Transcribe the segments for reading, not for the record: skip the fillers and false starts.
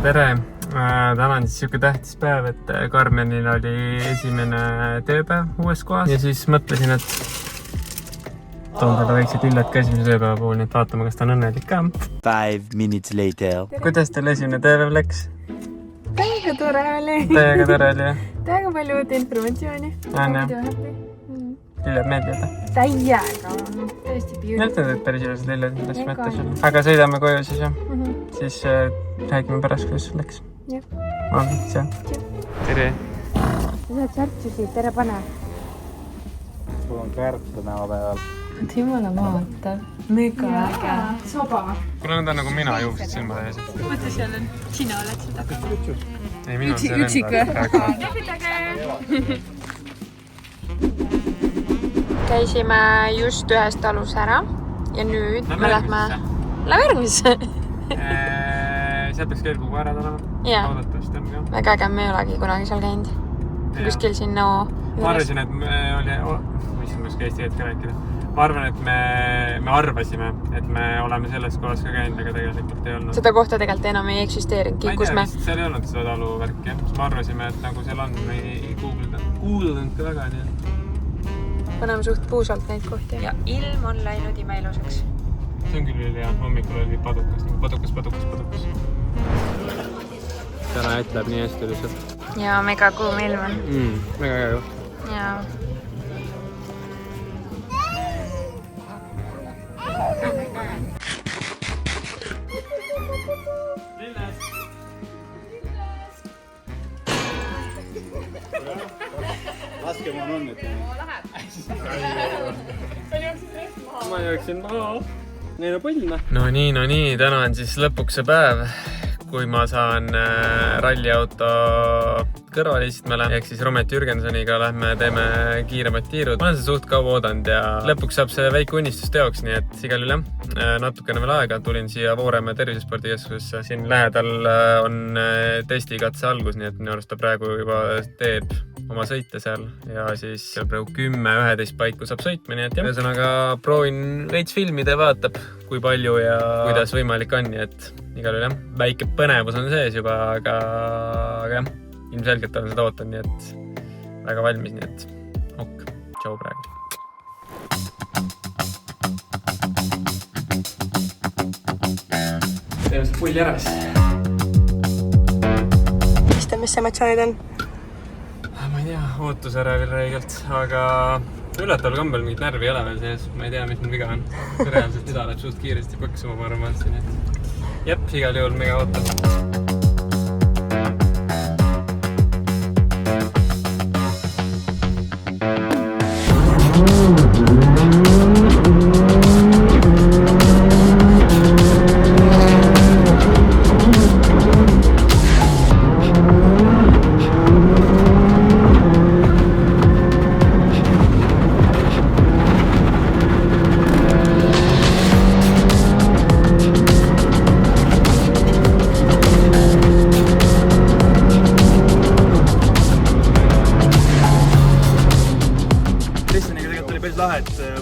tere! Täna on siis siuke tähtis päev, et Karmenil oli esimene tööpäev uues kohas ja siis mõtlesin, et toon talle väiksed üllad ka esimese tööpäeva puhul, nii et vaatame, kas ta on õnnelik ka. 5 minutes later. Kuidas teil esimene tööpäev läks? Täiega tore oli. Täiega tore oli, jah? Täiega palju uut informatsiooni. On, jah? Lilled meeldivad? Täiega. Tõesti piiri. Näitad, et päris ilusad lilled, kuidas mõttes sul. Aga sõidame koju siis, jah? Siis räägime pärast, kuidas sul läks. Jah. On, see. Tere! Sa saad särtsusid, tere pane. Sul on kärpsa näopäeval. Jumala vaata. Mega äge. Soba. Kuule, need on nagu mina juuksed silmade ees. Mõtle, seal on, sina oled seda. Ei, minu on see Üksik. Käisime just ühest talus ära ja nüüd me lähme järgmisse. Sealt peaks kell kogu ära tulema. Jaa. Oodatavasti on ka. Väga äge, me ei olegi kunagi seal käinud. Kuskil siin no ma arvasin, et me oli... Mis ma eesti keelt ka rääkida? Ma arvan, et me arvasime, et me oleme selles kohas ka käinud, aga tegelikult ei olnud. Seda kohta tegelikult enam ei eksisteeringi. Ma ei tea, vist seal ei olnud seda talu värki. Siis me arvasime, et nagu seal on, me ei kuuldanud ka väga nii. Paneme suht puusalt neid kohti. Ja ilm on läinud imeiluseks. See on küll hea. Hommikul oli padukas. Täna jätleb nii hästi lihtsalt. Ja mega kuum ilm on. Mega hea ju. Ja. Laske ma on nüüd. Ma jooksin maha. Neil on põlna. No nii, täna on siis lõpuks see päev, kui ma saan ralliauto kõrvale istmele, ehk siis Romet Jürgensoniga lähme teeme kiiremad tiirud. Ma olen seda suht kaua oodanud ja lõpuks saab see väike unistus teoks, nii et igal üle natukene veel aega. Tulin siia Vooremäe tervisespordikeskusesse. Siin lähedal on testikatse algus, nii et minu arust ta praegu juba teeb oma sõite seal ja siis praegu 10-11 paiku saab sõitma, nii et jah. Ühesõnaga proovin veits filmida ja vaatab, kui palju ja kuidas võimalik on, nii et igal üle väike põnevus on sees juba, aga jah, ilmselgelt olen seda ootan, nii et väga valmis, nii et ok, tšau praegu. Teeme see pulli ära siis. Mis emotsioonid on? Ma ei tea, ootusärevil reegelt, aga üllataval kambel mingit närvi ei ole veel sees. Ma ei tea, mis mul viga on. Reaalselt ida läheb suht kiiresti põksuma, ma arvan, siin, et jep, igal juhul mega ootan.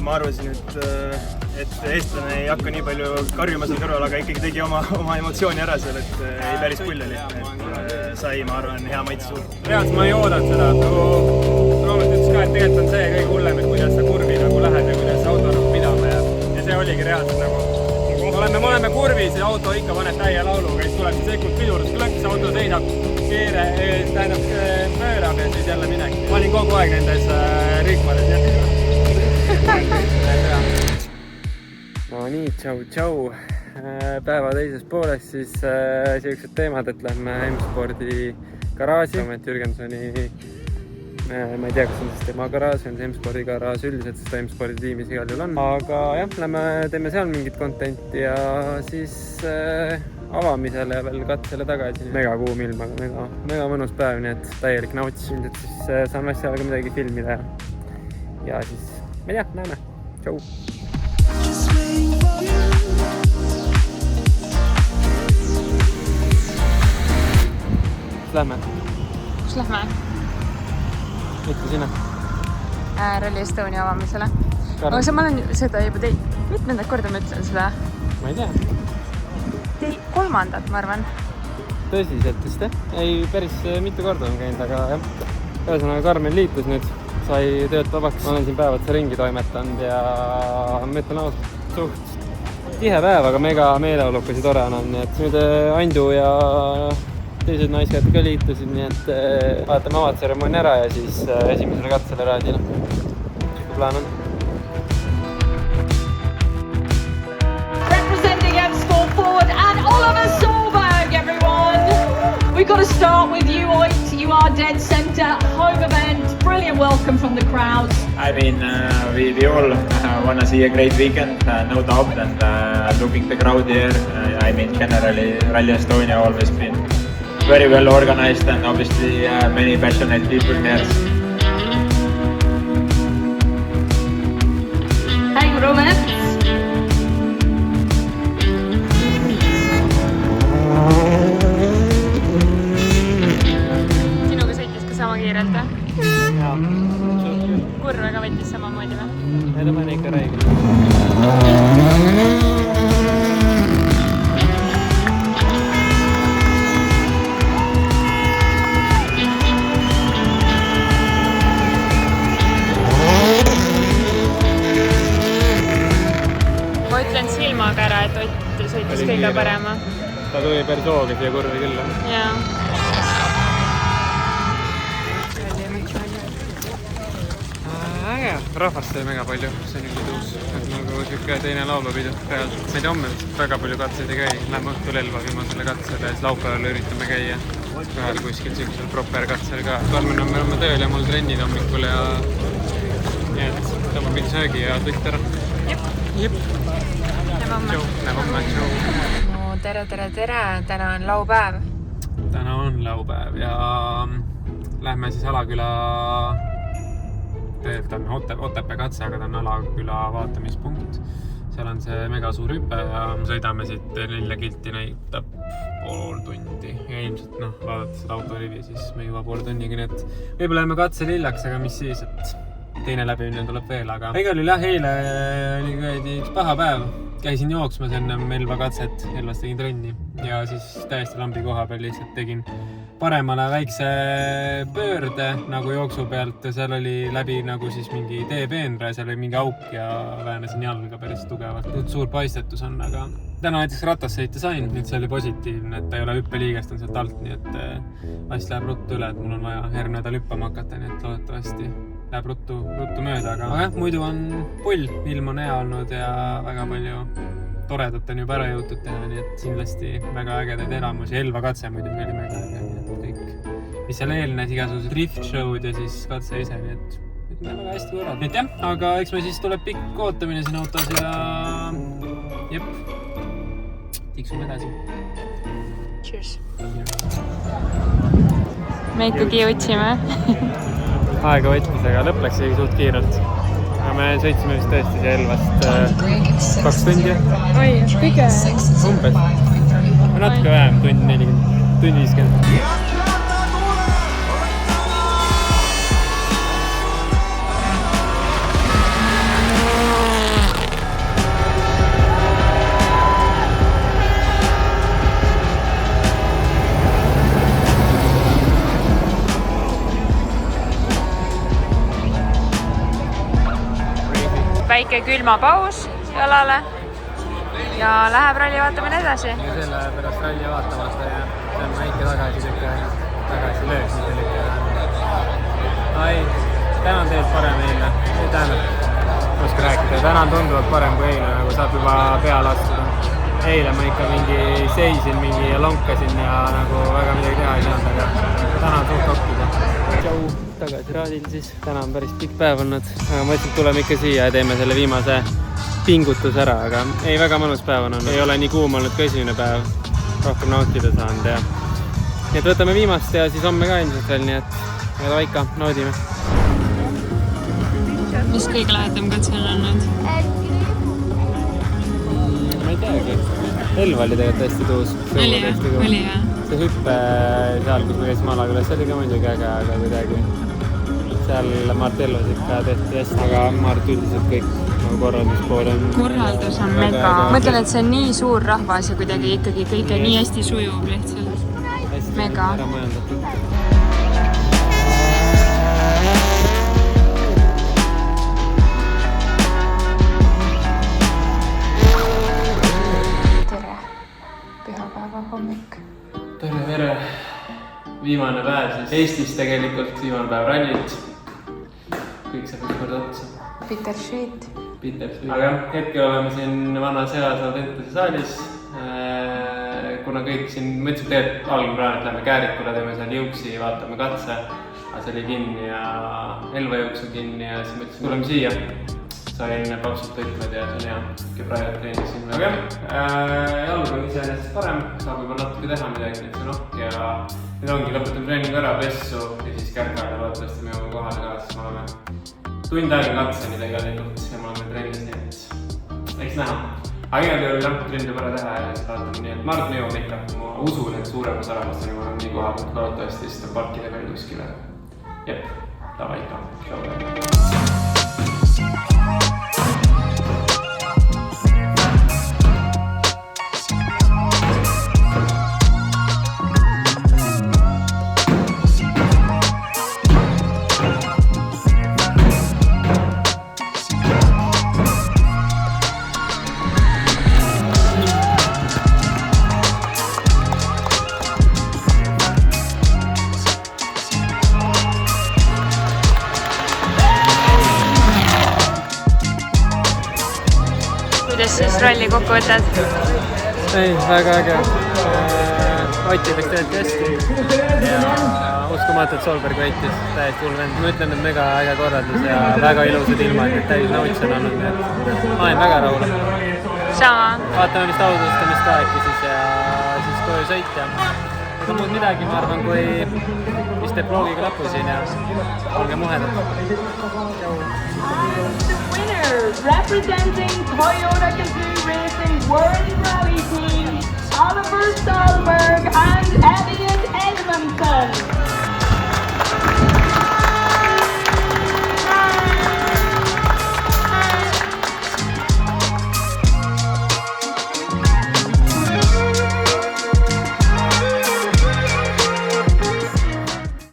Ma arvasin, et eestlane ei hakka nii palju karjuma seal kõrval, aga ikkagi tegi oma emotsiooni ära seal, et ei päris pull oli. Sai, ma arvan, hea maitse suur. Reaalselt ma ei oodanud seda. Roomet ütles ka, et tegelikult on see kõige hullem, et kuidas sa kurvi nagu lähed ja kuidas auto annab pidama ja see oligi reaalselt nagu... Me oleme kurvis ja auto ikka paneb täie lauluga, siis tuleb sekund pidurus klõks, auto seisab, keere tähendab pöörab ja siis jälle midagi. Ma olin kogu aeg nendes rikmades. No nii, tšau. Päeva teises pooles siis sellised teemad, et lähme M-spordi garaaži. Romet Jürgensoni, ma ei tea, kas on siis tema garaaž, on see M-spordi garaaž üldiselt, sest ta M-spordi tiimis igal juhul on. Aga jah, lähme teeme seal mingit contenti ja siis avamisele ja veel katsele tagasi. Mega kuum ilm, aga mega mõnus päev, nii et täielik nauts. Ilmselt siis saan asjale ka midagi filmida ja siis ma ei tea, näeme. Tšau! Lähme. Kus lähme? Mitte sinna. Rally Estonia avamisele. Aga ma olen seda juba teinud. Mitmendat korda ma ütlen seda? Ma ei tea. 3. ma arvan. tõsiselt vist, ei päris mitu korda on käinud, aga jah. Ühesõnaga Karmen liitus nüüd, sai töölt vabaks. Ma olen siin päevad ringi toimetanud ja ma ütlen ausalt, suht tihe päev, aga mega meeleolukas ja tore on. Nii et nüüd Andu ja teised naised ka liitusid, nii et vaatame avatseremoonia ära ja siis esimesele katsele raadile. Kui plaan on. Representing M-Sport Forward and Oliver Solberg, everyone. We've got to start with you, Oit. You are dead centre, home event. Brilliant welcome from the crowd. I mean, we all want to see a great weekend, no doubt, and looking the crowd here. I mean, generally, Rally Estonia always been very well organized and obviously many passionate people here. Hey, Robert. Sinuga sõitis ka sama kiirelt, või? Jaa. Kurvega võttis samamoodi, või? Ei, ta pani ikka räigelt. Ma ütlen silmaga ära, et Ott sõitis kõige parema. Ta tuli persooga siia kurvi külla. Jaa. Äge, rahvast oli mega palju, see on üldse tuus. Nagu siuke teine laulupidu reaalselt. Ma ei tea, homme väga palju katseid ei käi. Lähme õhtul Elva viimasele katsele ja siis laupäeval üritame käia vahel kuskil siuksel proper katsel ka. Karmen on meil oma tööl ja mul trennid hommikul ja nii et tõmbab mingi söögi ja tõht ära. Jep. Näeme homme. No tere! Täna on laupäev. Täna on laupäev ja lähme siis Alaküla, ta on Otepää katse, aga ta on Alaküla vaatamispunkt. Seal on see mega suur hüpe ja sõidame siit 4 kilti näitab pool tundi. Ja ilmselt vaadates seda autorivi, siis me juba pool tunniga, nii et võib-olla jääme katse lillaks, aga mis siis, et teine läbimine tuleb veel, aga igal juhul jah, eile oli üks paha päev. Käisin jooksmas enne Elva katset, Elvas tegin trenni ja siis täiesti lambi koha peal lihtsalt tegin paremale väikse pöörde nagu jooksu pealt ja seal oli läbi nagu siis mingi teepeenra ja seal oli mingi auk ja väänasin jalga päris tugevalt. Nüüd suur paistetus on, aga täna näiteks ratas sõita sain, nüüd see oli positiivne, et ta ei ole hüppeliigest on sealt alt, nii et vast läheb ruttu üle, et mul on vaja järgmine nädal hüppama hakata, nii et loodetavasti läheb ruttu mööda, aga jah, muidu on pull, ilm on hea olnud ja väga palju toredat on juba ära jõutud teha, nii et kindlasti väga ägedaid elamusi. Elva katse muidugi oli mega äge, nii et kõik, mis seal eelnes, igasugused drift show'd ja siis katse ise, nii et väga hästi võrrad. Nii et jah, aga eks me siis tuleb pikk ootamine siin autos ja jep, tiksume edasi. Cheers! Me ikkagi jõudsime. Aega võttis, aga lõpp läks suht kiirelt. Aga me sõitsime vist tõesti siia Elvast 2 tundi. Oi, kõige umbes. Natuke vähem, tund 40, tund 50. väike külmapaus jalale ja läheb ralli vaatamine edasi. Ja selle pärast ralli vaatamata ja see on väike tagasi lööks, mitte lükka. Ai, täna on tegelikult parem eile. Tähendab, oska rääkida. Täna on tunduvalt parem kui eile, nagu saab juba peale astuda. Eile ma ikka mingi seisin ja lonkasin ja nagu väga midagi teha ei saanud, aga täna on suht okkida. Tšau, tagasi raadil siis. Täna on päris pikk päev olnud, aga ma ütlen, et tuleme ikka siia ja teeme selle viimase pingutus ära, aga ei, väga mõnus päev on olnud. Ei ole nii kuum olnud ka esimene päev, rohkem nautida saanud ja nii et võtame viimast ja siis homme ka ilmselt veel, nii et aga ikka, naudime. Mis kõige lähedam katse on olnud? Ma ei teagi. Elva oli tegelikult hästi tuus. Oli jah? See hüppe seal, kus me käisime Alakülas, see oli ka muidugi äge, aga kuidagi seal Martellos ikka tehti hästi, aga Mart üldiselt kõik nagu korralduspool on... Korraldus on mega. Mõtlen, et see on nii suur rahvas ja kuidagi ikkagi kõige nii hästi sujub lihtsalt. Mega. Ära majandatud. Tere. Pühapäeva hommik. Tere. Viimane päev siis Eestis tegelikult, viimane päev rallit. Kõik saab üks kord otsa. Peter Street. Aga jah, hetkel oleme siin vanas heas Audentese saalis. Kuna kõik siin, mõtlesin tegelikult algul plaan, et lähme Käärikule, teeme seal jõuksi, vaatame katse. Aga see oli kinni ja Elva jõuksu kinni ja siis mõtlesin, tuleme siia. Sain papsud tõitmed ja see on hea. Kõik praegu treenisin. Aga jah, jalg on iseenesest parem, saab juba natuke teha midagi, et see nokk ja nüüd ongi lõpetame treeningu ära, pessu ja siis kärkada loodetavasti me jõuame kohale ka, siis me oleme tund aega katseni tegelikult ja me oleme trennis, nii et eks näha. Aga igal juhul jah, trenn tuleb ära teha ja siis vaatame nii, et ma arvan, et me jõuame ikka. Ma usun, et suurema saramastani ma olen nii koha, et loodetavasti siis ta parkida veel kuskile. Jep, tava ikka. Kuidas siis ralli kokku võtad? Ei, väga äge. Oti läks tegelikult hästi ja uskumatu, et Solberg võitis, täiesti hull vend. Ma ütlen, et mega äge korraldus ja väga ilusad ilmad, et täis nauts on olnud, nii et ma olen väga rahul. Sama. Vaatame vist ausustamist ka äkki siis ja siis koju sõit ja ega muud midagi, ma arvan, kui vist teeb vlogiga lõpu siin ja olge muhedad. Representing Toyota Gazoo Racing World Rally Team, Oliver Solberg and Elliot Edmondson.